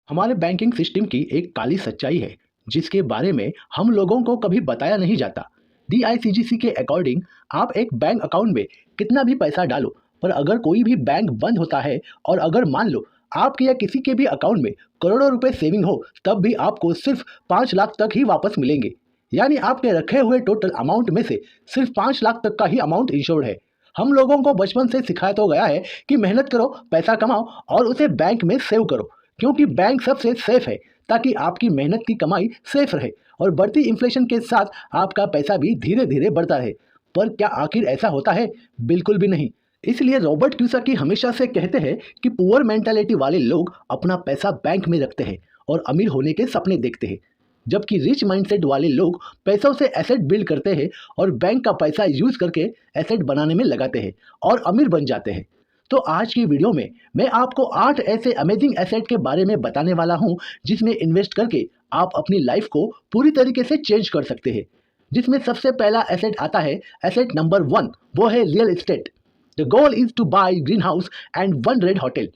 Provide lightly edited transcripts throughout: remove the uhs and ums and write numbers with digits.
हमारे banking system की एक काली सच्चाई है जिसके बारे में हम लोगों को कभी बताया नहीं जाता। DICGC के अकॉर्डिंग आप एक बैंक अकाउंट में कितना भी पैसा डालो, पर अगर कोई भी बैंक बंद होता है और अगर मान लो आपके या किसी के भी अकाउंट में करोड़ों रुपए सेविंग हो, तब भी आपको सिर्फ 5 लाख तक ही वापस मिलेंगे। यानी आपके रखे हुए टोटल अमाउंट में से सिर्फ 5 लाख तक का ही अमाउंट इंश्योर्ड है। हम लोगों को बचपन से सिखाया तो गया है कि मेहनत करो, पैसा कमाओ और उसे बैंक में सेव करो, क्योंकि बैंक सबसे सेफ है, ताकि आपकी मेहनत की कमाई सेफ रहे और बढ़ती इन्फ्लेशन के साथ आपका पैसा भी धीरे धीरे बढ़ता रहे। पर क्या आखिर ऐसा होता है? बिल्कुल भी नहीं। इसलिए रॉबर्ट क्यूसाकी हमेशा से कहते हैं कि पुअर मेंटालिटी वाले लोग अपना पैसा बैंक में रखते हैं और अमीर होने के सपने देखते हैं, जबकि रिच माइंडसेट वाले लोग पैसों से एसेट बिल्ड करते हैं और बैंक का पैसा यूज करके एसेट बनाने में लगाते हैं और अमीर बन जाते हैं। तो आज की वीडियो में मैं आपको 8 ऐसे अमेजिंग एसेट के बारे में बताने वाला हूं जिसमें इन्वेस्ट करके आप अपनी लाइफ को पूरी तरीके से चेंज कर सकते हैं। जिसमें सबसे पहला एसेट आता है, एसेट नंबर 1, वो है real estate. The goal is to buy green house and one red hotel.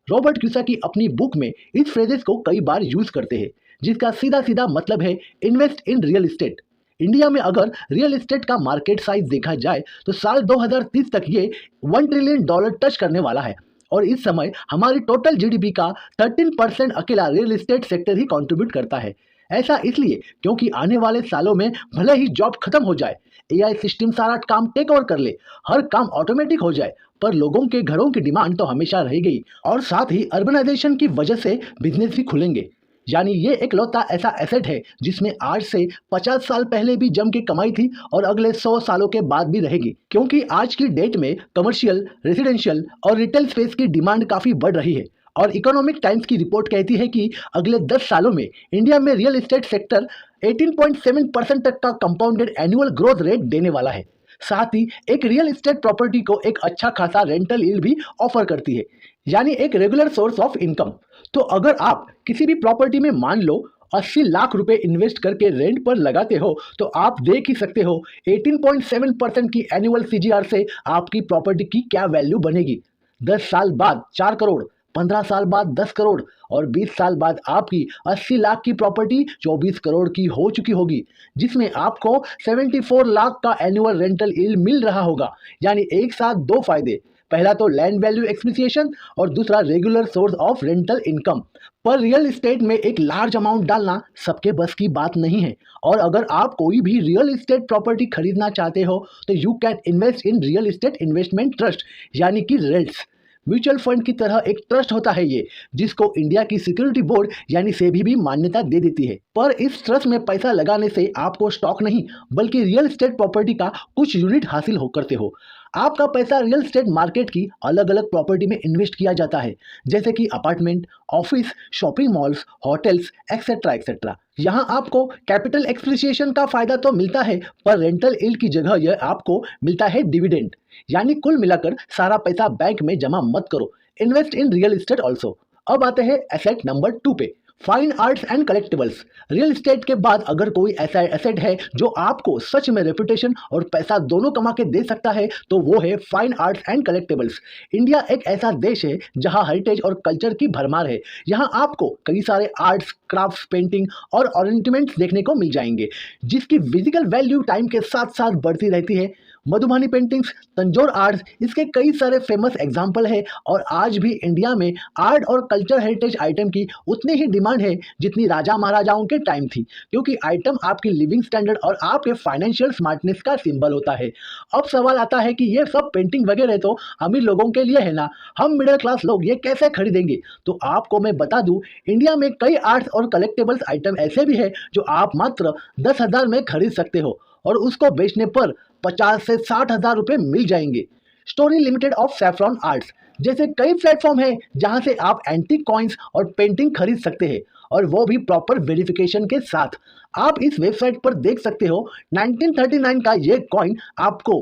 Robert Kiyosaki अपनी बुक में इस फ्रेजेस को कई बार यूज करते हैं, जिसका सीधा सीधा मतलब है invest in real estate. India में अगर रियल एस्टेट का मार्केट साइज देखा जाए तो साल 2030 तक ये $1 ट्रिलियन टच करने वाला है और इस समय हमारी टोटल जीडीपी का 13% अकेला रियल एस्टेट सेक्टर ही कंट्रीब्यूट करता है। ऐसा इसलिए क्योंकि आने वाले सालों में भले ही जॉब खत्म हो जाए, एआई सिस्टम सारा काम टेक ओवर कर ले, हर काम ऑटोमेटिक हो जाए, पर लोगों के घरों की डिमांड तो हमेशा रहेगी और साथ ही अर्बनाइजेशन की वजह से बिजनेस भी खुलेंगे। यानी ये इकलौता ऐसा एसेट है जिसमें आज से 50 साल पहले भी जम के कमाई थी और अगले 100 सालों के बाद भी रहेगी, क्योंकि आज की डेट में कमर्शियल, रेजिडेंशियल और रिटेल स्पेस की डिमांड काफी बढ़ रही है। और इकोनॉमिक टाइम्स की रिपोर्ट कहती है कि अगले 10 सालों में इंडिया में रियल एस्टेट सेक्टर 18.7% तक का कंपाउंडेड एनुअल ग्रोथ रेट देने वाला है। साथ ही एक रियल एस्टेट प्रॉपर्टी को एक अच्छा खासा रेंटल यील्ड भी ऑफर करती है, यानी एक रेगुलर सोर्स ऑफ इनकम। तो अगर आप किसी भी प्रॉपर्टी में मान लो 80 लाख रुपए इन्वेस्ट करके रेंट पर लगाते हो, तो आप देख ही सकते हो 18.7% की एनुअल सीजीआर से आपकी प्रॉपर्टी की क्या वैल्यू बनेगी। 10 साल बाद 4 करोड़, 15 साल बाद 10 करोड़ और 20 साल बाद आपकी 80 लाख की प्रॉपर्टी 24 करोड़ की हो चुकी होगी, जिसमें आपको 74 लाख का एनुअल रेंटल यील्ड मिल रहा होगा। यानी एक साथ दो फायदे, पहला तो लैंड वैल्यू एक्सप्रिसिएशन और दूसरा regular source of rental income. पर रियल एस्टेट में एक लार्ज अमाउंट डालना सबके बस की बात नहीं है, और अगर आप कोई भी रियल एस्टेट प्रॉपर्टी खरीदना चाहते हो तो you can invest in real estate investment trust, यानी कि रेल्स। म्यूचुअल फंड की तरह एक ट्रस्ट होता है ये, जिसको इंडिया की सिक्योरिटी बोर्ड यानी सेबी भी मान्यता दे देती है। पर इस ट्रस्ट में पैसा लगाने से आपको स्टॉक नहीं बल्कि रियल एस्टेट प्रॉपर्टी का कुछ यूनिट हासिल हो करते हो। आपका पैसा रियल एस्टेट मार्केट की अलग अलग प्रॉपर्टी में इन्वेस्ट किया जाता है, जैसे कि apartment, office, shopping malls, hotels etcetera etcetera. यहाँ आपको कैपिटल एक्सप्रिसिएशन का फायदा तो मिलता है, पर रेंटल यील्ड की जगह यह आपको मिलता है डिविडेंड। यानी कुल मिलाकर सारा पैसा बैंक में जमा मत करो, invest in real estate also. अब आते हैं एसेट नंबर 2 पे, fine arts and collectibles. Real estate के बाद अगर कोई ऐसा एसेट है जो आपको सच में रेपुटेशन और पैसा दोनों कमा के दे सकता है, तो वो है fine arts and collectibles. India एक ऐसा देश है जहां हेरिटेज और कल्चर की भरमार है। यहां आपको कई सारे आर्ट्स, क्राफ्ट्स, पेंटिंग और ऑर्नामेंट्स देखने को मिल जाएंगे, जिसकी फिजिकल वैल्यू टाइम के साथ साथ बढ़ती रहती है। मधुबनी पेंटिंग्स, तंजौर आर्ट्स इसके कई सारे फेमस एग्जाम्पल है, और आज भी इंडिया में आर्ट और कल्चर हेरिटेज आइटम की उतनी ही डिमांड है जितनी राजा महाराजाओं के टाइम थी, क्योंकि आइटम आपकी लिविंग स्टैंडर्ड और आपके फाइनेंशियल स्मार्टनेस का सिंबल होता है। अब सवाल आता है कि ये सब पेंटिंग वगैरह तो अमीर लोगों के लिए है ना, हम मिडिल क्लास लोग ये कैसे खरीदेंगे? तो आपको मैं बता दूं, इंडिया में कई आर्ट्स और कलेक्टेबल्स आइटम ऐसे भी है जो आप मात्र 10,000 में खरीद सकते हो और उसको बेचने पर 50 से 60,000 रुपए मिल जाएंगे। Story limited of saffron arts जैसे कई प्लेटफॉर्म है जहां से आप एंटीक कॉइन्स और पेंटिंग खरीद सकते हैं, और वो भी प्रॉपर वेरिफिकेशन के साथ। आप इस वेबसाइट पर देख सकते हो 1939 का ये कॉइन आपको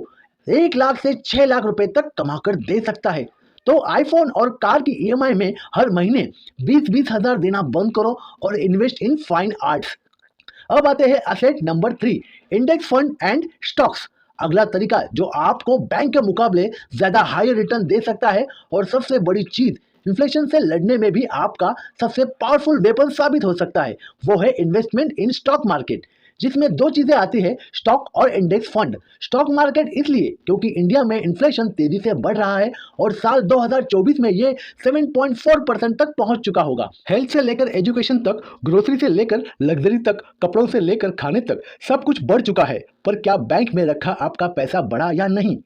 1 लाख से 6 लाख रुपए तक कमा कर दे सकता है। तो आईफोन और कार की ईएमआई में हर महीने 20-20 हजार देना बंद करो और इन्वेस्ट इन फाइन आर्ट्स। अब आते हैं asset number 3, index fund and stocks. अगला तरीका जो आपको बैंक के मुकाबले ज्यादा हाई रिटर्न दे सकता है, और सबसे बड़ी चीज इन्फ्लेशन से लड़ने में भी आपका सबसे पावरफुल वेपन साबित हो सकता है, वो है इन्वेस्टमेंट इन स्टॉक मार्केट, जिसमें दो चीजें आती है, स्टॉक और इंडेक्स फंड। स्टॉक मार्केट इसलिए क्योंकि इंडिया में इन्फ्लेशन तेजी से बढ़ रहा है और साल 2024 में ये 7.4% तक पहुंच चुका होगा। हेल्थ से लेकर एजुकेशन तक, ग्रोसरी से लेकर लग्जरी तक, कपड़ों से लेकर खाने तक सब कुछ बढ़ चुका है। पर क्या बैंक में रखा आपका पैसा बढ़ा या नहीं?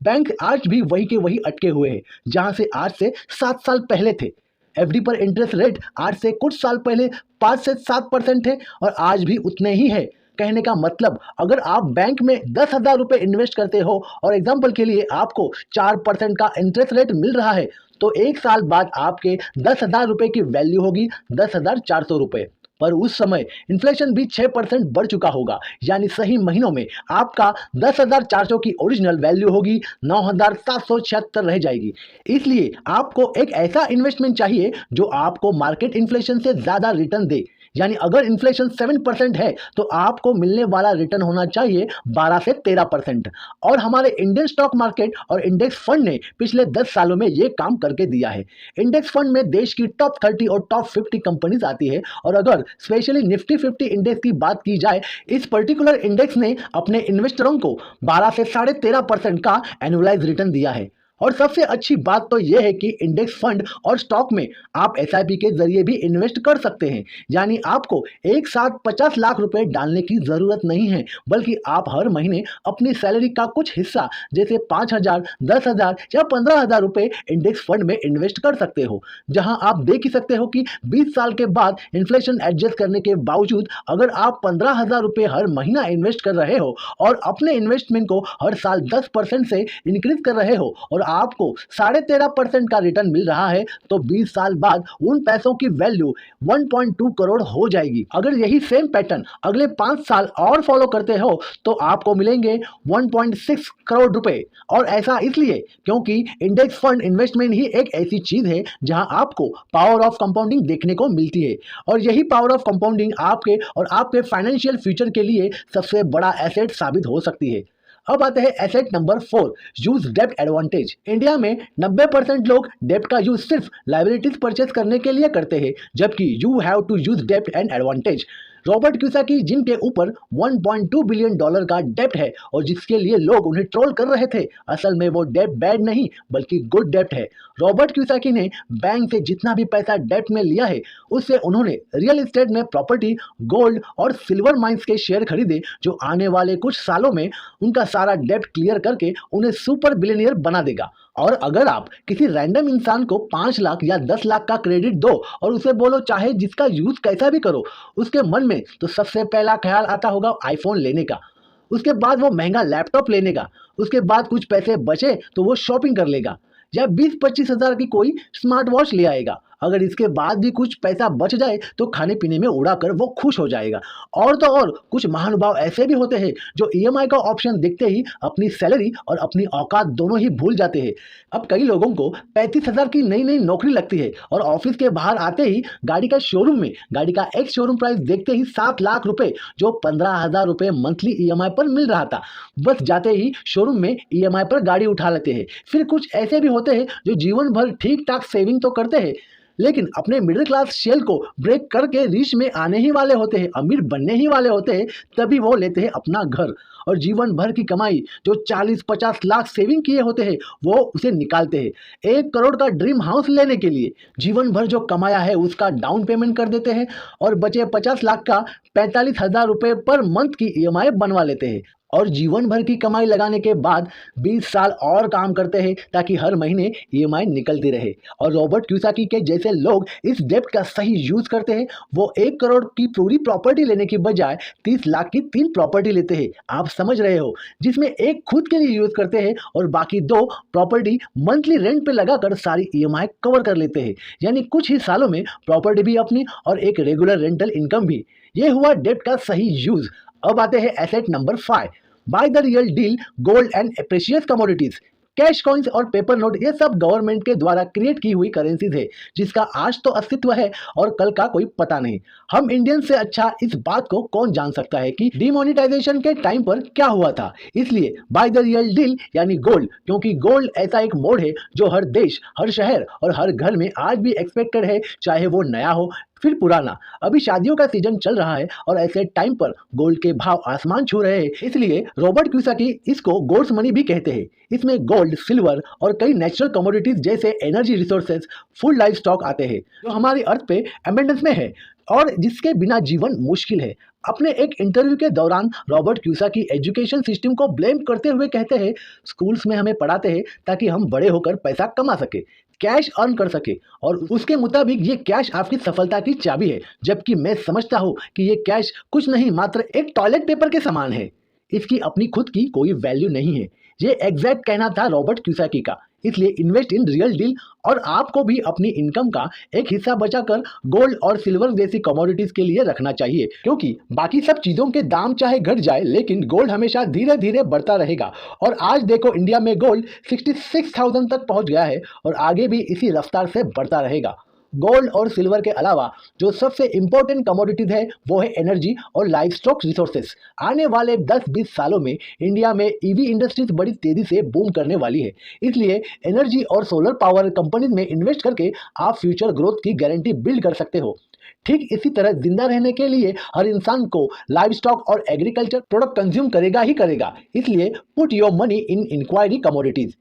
बैंक आज भी वही के वही अटके हुए हैं जहां से आज से 7 साल पहले थे। एफडी पर इंटरेस्ट रेट आज से कुछ साल पहले 5 से 7% है और आज भी उतने ही है। कहने का मतलब, अगर आप बैंक में 10,000 रुपये इन्वेस्ट करते हो और एग्जाम्पल के लिए आपको 4% का इंटरेस्ट रेट मिल रहा है, तो 1 साल बाद आपके 10,000 रुपये की वैल्यू होगी 10,400 रुपये। पर उस समय इन्फ्लेशन भी 6% बढ़ चुका होगा, यानी सही महीनों में आपका 10,400 की ओरिजिनल वैल्यू होगी 9,776 रह जाएगी। इसलिए आपको एक ऐसा इन्वेस्टमेंट चाहिए जो आपको मार्केट इन्फ्लेशन से ज़्यादा रिटर्न दे। यानी अगर इन्फ्लेशन 7% है तो आपको मिलने वाला रिटर्न होना चाहिए 12 से 13%। और हमारे इंडियन स्टॉक मार्केट और इंडेक्स फंड ने पिछले 10 सालों में ये काम करके दिया है। इंडेक्स फंड में देश की टॉप 30 और टॉप 50 कंपनीज आती है, और अगर स्पेशली निफ्टी 50 इंडेक्स की बात की जाए, इस पर्टिकुलर इंडेक्स ने अपने इन्वेस्टरों को 12 से 13.5% का एनुअलाइज रिटर्न दिया है। और सबसे अच्छी बात तो यह है कि इंडेक्स फंड और स्टॉक में आप एसआईपी के जरिए भी इन्वेस्ट कर सकते हैं। यानी आपको एक साथ 50 लाख रुपए डालने की जरूरत नहीं है, बल्कि आप हर महीने अपनी सैलरी का कुछ हिस्सा जैसे 5,000, 10,000 या 15,000 रुपए इंडेक्स फंड में इन्वेस्ट कर सकते हो। जहां आप देख ही सकते हो कि 20 साल के बाद इन्फ्लेशन एडजस्ट करने के बावजूद अगर आप 15,000 रुपए हर महीना इन्वेस्ट कर रहे हो और अपने इन्वेस्टमेंट को हर साल 10% से इंक्रीज कर रहे हो और आपको 13.5% का रिटर्न मिल रहा है, तो 20 साल बाद उन पैसों की वैल्यू 1.2 करोड़ हो जाएगी। अगर यही सेम पैटर्न अगले 5 साल और फॉलो करते हो तो आपको मिलेंगे 1.6 करोड़ रुपए। और ऐसा इसलिए क्योंकि इंडेक्स फंड इन्वेस्टमेंट ही एक ऐसी चीज है जहां आपको पावर ऑफ कंपाउंडिंग देखने को मिलती है, और यही पावर ऑफ कंपाउंडिंग आपके और आपके फाइनेंशियल फ्यूचर के लिए सबसे बड़ा एसेट साबित हो सकती है। अब आते हैं एसेट नंबर 4, यूज डेब्ट एडवांटेज। इंडिया में 90% लोग डेब्ट का यूज सिर्फ लाइबिलिटीज परचेज करने के लिए करते हैं, जबकि यू हैव टू यूज डेब्ट एंड एडवांटेज। रॉबर्ट क्यूसाकी, जिनके ऊपर 1.2 बिलियन डॉलर का डेब्ट है और जिसके लिए लोग उन्हें ट्रोल कर रहे थे, असल में वो डेब्ट बैड नहीं बल्कि गुड डेब्ट है। रॉबर्ट क्यूसाकी ने बैंक से जितना भी पैसा डेब्ट में लिया है, उससे उन्होंने रियल एस्टेट में प्रॉपर्टी, गोल्ड और सिल्वर माइंस के शेयर खरीदे, जो आने वाले कुछ सालों में उनका सारा डेब्ट क्लियर करके उन्हें सुपर बिलियनियर बना देगा। और अगर आप किसी रैंडम इंसान को 5 लाख या 10 लाख का क्रेडिट दो और उसे बोलो चाहे जिसका यूज कैसा भी करो, उसके मन में तो सबसे पहला ख्याल आता होगा आईफोन लेने का, उसके बाद वो महंगा लैपटॉप लेने का, उसके बाद कुछ पैसे बचे तो वो शॉपिंग कर लेगा या 20-25 हजार की कोई स्मार्ट वॉच ले आएगा। अगर इसके बाद भी कुछ पैसा बच जाए तो खाने पीने में उड़ाकर वो खुश हो जाएगा। और तो और कुछ महानुभाव ऐसे भी होते हैं जो ईएमआई का ऑप्शन देखते ही अपनी सैलरी और अपनी औकात दोनों ही भूल जाते हैं। अब कई लोगों को 35,000 की नई नई नौकरी लगती है और ऑफिस के बाहर आते ही गाड़ी का शोरूम में गाड़ी का एक्स शोरूम प्राइस देखते ही 7 लाख रुपए, जो 15,000 रुपए मंथली ईएमआई पर मिल रहा था, बस जाते ही शोरूम में ईएमआई पर गाड़ी उठा लेते हैं। फिर कुछ ऐसे भी होते हैं जो जीवन भर ठीक ठाक सेविंग तो करते हैं, लेकिन अपने मिडिल क्लास शेल को ब्रेक करके रिच में आने ही वाले होते हैं, अमीर बनने ही वाले होते हैं, तभी वो लेते हैं अपना घर और जीवन भर की कमाई जो 40-50 लाख सेविंग किए होते हैं वो उसे निकालते हैं। 1 करोड़ का ड्रीम हाउस लेने के लिए जीवन भर जो कमाया है उसका डाउन पेमेंट कर देते हैं और बचे 50 लाख का 45,000 रुपये पर मंथ की ईएमआई बनवा लेते हैं और जीवन भर की कमाई लगाने के बाद 20 साल और काम करते हैं ताकि हर महीने ईएमआई निकलती रहे। और रॉबर्ट क्यूसाकी के जैसे लोग इस डेब्ट का सही यूज करते हैं। वो 1 करोड़ की पूरी प्रॉपर्टी लेने की बजाय 30 लाख की 3 प्रॉपर्टी लेते हैं, आप समझ रहे हो, जिसमें एक खुद के लिए यूज करते हैं और बाकी 2 प्रॉपर्टी मंथली रेंट पे लगाकर सारी ईएमआई कवर कर लेते हैं। यानी कुछ ही सालों में प्रॉपर्टी भी अपनी और एक रेगुलर रेंटल इनकम भी। ये हुआ डेब्ट का सही यूज। अब आते हैं asset number 5, by the real deal gold and precious commodities. Cash coins और पेपर नोट ये सब गवर्नमेंट के द्वारा क्रिएट की हुई करेंसीज है, जिसका आज तो अस्तित्व है और कल का कोई पता नहीं। हम इंडियन से अच्छा इस बात को कौन जान सकता है कि डिमोनेटाइजेशन के टाइम पर क्या हुआ था। इसलिए बाय द रियल डील यानी गोल्ड, क्योंकि गोल्ड ऐसा एक मोड है जो हर देश, हर शहर और हर घर में आज भी एक्सपेक्टेड है, चाहे वो नया हो फिर पुराना। अभी शादियों का सीजन चल रहा है और ऐसे टाइम पर गोल्ड के भाव आसमान छू रहे हैं, इसलिए रॉबर्ट क्यूसाकी इसको गोल्ड्स मनी भी कहते हैं। इसमें गोल्ड, सिल्वर और कई नेचुरल कमोडिटीज जैसे energy resources, food life stock आते हैं जो हमारी अर्थ पे एबंडेंस में है और जिसके बिना जीवन मुश्किल है। अपने एक इंटरव्यू के दौरान रॉबर्ट क्यूसाकी एजुकेशन सिस्टम को ब्लेम करते हुए कहते हैं, स्कूल्स में हमें पढ़ाते हैं ताकि हम बड़े होकर पैसा कमा सके, कैश अर्न कर सके और उसके मुताबिक ये कैश आपकी सफलता की चाबी है। जबकि मैं समझता हूँ कि ये कैश कुछ नहीं, मात्र एक टॉयलेट पेपर के समान है। इसकी अपनी खुद की कोई वैल्यू नहीं है। ये एग्जैक्ट कहना था रॉबर्ट क्यूसाकी का। इसलिए इन्वेस्ट इन रियल डील और आपको भी अपनी इनकम का एक हिस्सा बचाकर गोल्ड और सिल्वर जैसी कमोडिटीज के लिए रखना चाहिए, क्योंकि बाकी सब चीजों के दाम चाहे घट जाए लेकिन गोल्ड हमेशा धीरे धीरे बढ़ता रहेगा। और आज देखो इंडिया में गोल्ड 66,000 तक पहुंच गया है और आगे भी इसी रफ्तार से बढ़ता रहेगा। गोल्ड और सिल्वर के अलावा जो सबसे इंपॉर्टेंट कमोडिटीज है वो है एनर्जी और लाइफ स्टॉक रिसोर्सेज। आने वाले 10-20 सालों में इंडिया में ईवी इंडस्ट्रीज बड़ी तेजी से बूम करने वाली है। इसलिए एनर्जी और सोलर पावर कंपनीज में इन्वेस्ट करके आप फ्यूचर ग्रोथ की गारंटी बिल्ड कर सकते हो। ठीक इसी तरह जिंदा रहने के लिए हर इंसान को लाइव स्टॉक और एग्रीकल्चर प्रोडक्ट कंज्यूम करेगा ही करेगा। इसलिए put your money in inquiry commodities.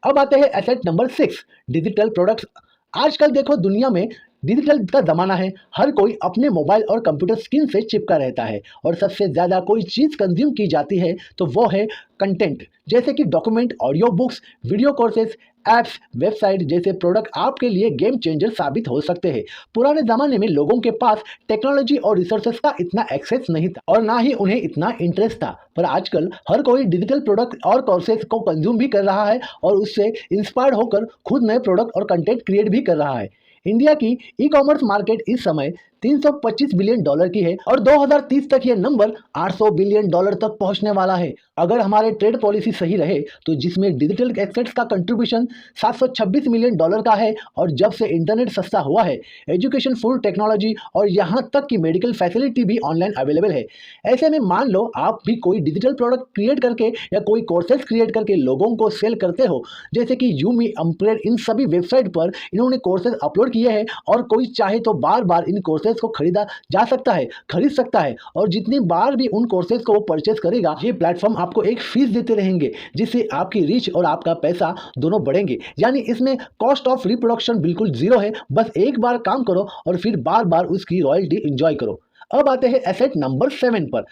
अब आते हैं एसेट नंबर 6, डिजिटल प्रोडक्ट्स। आजकल देखो दुनिया में डिजिटल का ज़माना है। हर कोई अपने मोबाइल और कंप्यूटर स्क्रीन से चिपका रहता है और सबसे ज़्यादा कोई चीज़ कंज्यूम की जाती है तो वो है कंटेंट, जैसे कि document, audio books, video courses, apps, website जैसे प्रोडक्ट आपके लिए गेम चेंजर साबित हो सकते हैं। पुराने ज़माने में लोगों के पास टेक्नोलॉजी और रिसोर्सेज का इतना एक्सेस नहीं था और ना ही उन्हें इतना इंटरेस्ट था, पर आजकल हर कोई डिजिटल प्रोडक्ट और कोर्सेज को कंज्यूम भी कर रहा है और उससे इंस्पायर्ड होकर खुद नए प्रोडक्ट और कंटेंट क्रिएट भी कर रहा है। इंडिया की ई कॉमर्स मार्केट इस समय $325 बिलियन की है और 2030 तक ये नंबर $800 बिलियन तक पहुंचने वाला है। अगर हमारे ट्रेड पॉलिसी सही रहे तो जिसमें डिजिटल एसेट्स का कंट्रीब्यूशन $726 मिलियन का है और जब से इंटरनेट सस्ता हुआ है, एजुकेशन, फूड, टेक्नोलॉजी और यहाँ तक कि मेडिकल फैसिलिटी भी ऑनलाइन अवेलेबल है। ऐसे में मान लो आप भी कोई डिजिटल प्रोडक्ट क्रिएट करके या कोई कोर्सेज क्रिएट करके लोगों को सेल करते हो, जैसे कि यूमी, अम्प्रेड, इन सभी वेबसाइट पर इन्होंने कोर्सेज अपलोड किए हैं और कोई चाहे तो बार बार इन कोर्सेज को खरीदा जा सकता है, खरीद सकता है और जितनी बार भी उन कोर्सेज को वो परचेज करेगा, ये प्लेटफॉर्म आपको एक फीस देते रहेंगे, जिससे आपकी रीच और आपका पैसा दोनों बढ़ेंगे। यानी इसमें कॉस्ट ऑफ रिप्रोडक्शन बिल्कुल जीरो है। बस एक बार काम करो और फिर बार बार उसकी रॉयल्टी एंजॉय करो। अब आते हैं एसेट नंबर 7 पर,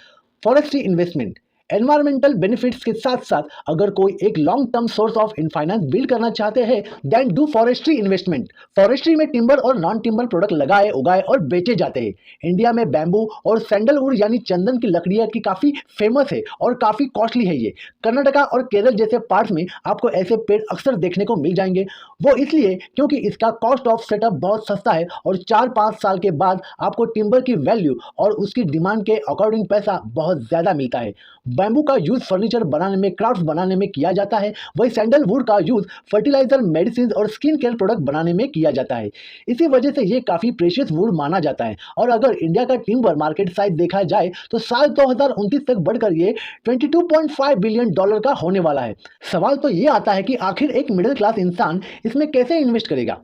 फॉरेस्ट्री इन्वेस्टमेंट। एनवायरमेंटल बेनिफिट्स के साथ साथ अगर कोई एक long term source of finance build करना चाहते हैं, then do forestry investment. Forestry में टिम्बर और नॉन टिम्बर प्रोडक्ट लगाए, उगाए और बेचे जाते हैं। इंडिया में बैम्बू और सैंडलवुड यानी चंदन की लकड़ियां की काफी फेमस है और काफी कॉस्टली है। ये कर्नाटका और केरल जैसे पार्ट्स में आपको ऐसे पेड़ अक्सर देखने को मिल जाएंगे। वो इसलिए क्योंकि इसका कॉस्ट ऑफ सेटअप बहुत सस्ता है और 4-5 साल के बाद आपको टिम्बर की वैल्यू और उसकी डिमांड के अकॉर्डिंग पैसा बहुत ज्यादा मिलता है। बैम्बू का यूज फर्नीचर बनाने में, क्राफ्ट्स बनाने में किया जाता है, वही सैंडलवुड का यूज फर्टिलाइजर, मेडिसिन और स्किन केयर प्रोडक्ट बनाने में किया जाता है। इसी वजह से ये काफी प्रेशियस वुड माना जाता है। और अगर इंडिया का टिम्बर मार्केट साइज देखा जाए तो साल 2029 तक बढ़कर ये $22.5 बिलियन का होने वाला है। सवाल तो ये आता है कि आखिर एक मिडिल क्लास इंसान इसमें कैसे इन्वेस्ट करेगा।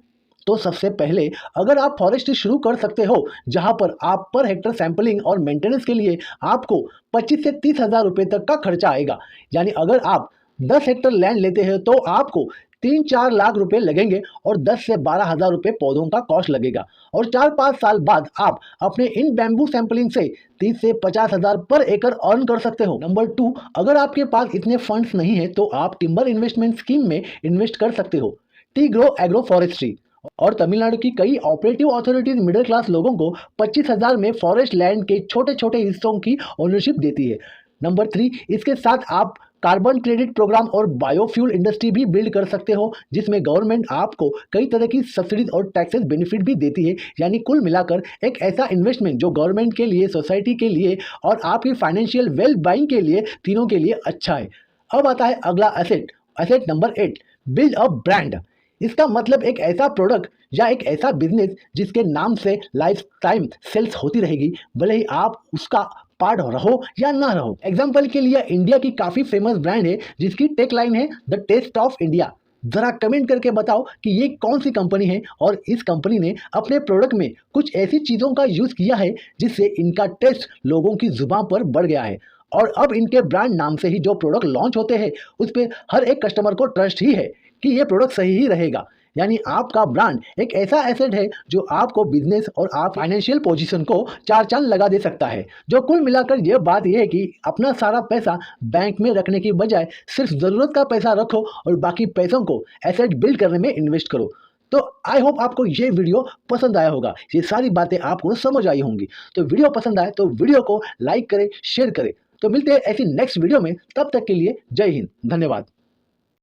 तो सबसे पहले अगर आप फॉरेस्ट्री शुरू कर सकते हो, जहां पर आप पर हेक्टर सैंपलिंग और मेंटेनेंस के लिए आपको 25 से 30 हज़ार रुपये तक का खर्चा आएगा। यानी अगर आप 10 हेक्टर लैंड लेते हैं तो आपको 3-4 लाख रुपए लगेंगे और 10 से 12 हज़ार रुपये पौधों का कॉस्ट लगेगा। और 4-5 साल बाद आप अपने इन बैम्बू सैंपलिंग से 30 से 50 हज़ार पर एकड़ अर्न कर सकते हो। नंबर 2, अगर आपके पास इतने फंड्स नहीं है तो आप टिम्बर इन्वेस्टमेंट स्कीम में इन्वेस्ट कर सकते हो। टी ग्रो एग्रो फॉरेस्ट्री और तमिलनाडु की कई ऑपरेटिव अथॉरिटीज मिडिल क्लास लोगों को 25,000 में फॉरेस्ट लैंड के छोटे छोटे हिस्सों की ओनरशिप देती है। नंबर 3, इसके साथ आप कार्बन क्रेडिट प्रोग्राम और बायोफ्यूल इंडस्ट्री भी बिल्ड कर सकते हो, जिसमें गवर्नमेंट आपको कई तरह की सब्सिडीज और टैक्सेस बेनिफिट भी देती है। यानी कुल मिलाकर एक ऐसा इन्वेस्टमेंट जो गवर्नमेंट के लिए, सोसाइटी के लिए और आपकी फाइनेंशियल वेल बाइंग के लिए, तीनों के लिए अच्छा है। अब आता है अगला asset asset number 8, build a brand. इसका मतलब एक ऐसा प्रोडक्ट या एक ऐसा बिजनेस जिसके नाम से लाइफ टाइम सेल्स होती रहेगी, भले ही आप उसका पार्ट रहो या ना रहो। एग्जाम्पल के लिए इंडिया की काफी फेमस ब्रांड है जिसकी टेक लाइन है द टेस्ट ऑफ इंडिया। जरा कमेंट करके बताओ कि ये कौन सी कंपनी है और इस कंपनी ने अपने प्रोडक्ट में कुछ ऐसी चीजों का यूज किया है जिससे इनका टेस्ट लोगों की जुबान पर बढ़ गया है और अब इनके ब्रांड नाम से ही जो प्रोडक्ट लॉन्च होते हैं उस पर हर एक कस्टमर को ट्रस्ट ही है कि ये प्रोडक्ट सही ही रहेगा। यानी आपका ब्रांड एक ऐसा एसेट है जो आपको बिजनेस और आप फाइनेंशियल पोजीशन को चार चांद लगा दे सकता है। जो कुल मिलाकर ये बात यह है कि अपना सारा पैसा बैंक में रखने की बजाय सिर्फ ज़रूरत का पैसा रखो और बाकी पैसों को एसेट बिल्ड करने में इन्वेस्ट करो। तो आई होप आपको ये वीडियो पसंद आया होगा, ये सारी बातें आपको समझ आई होंगी। तो वीडियो पसंद आए तो वीडियो को लाइक करें, शेयर करें। तो मिलते हैं ऐसी नेक्स्ट वीडियो में, तब तक के लिए जय हिंद, धन्यवाद।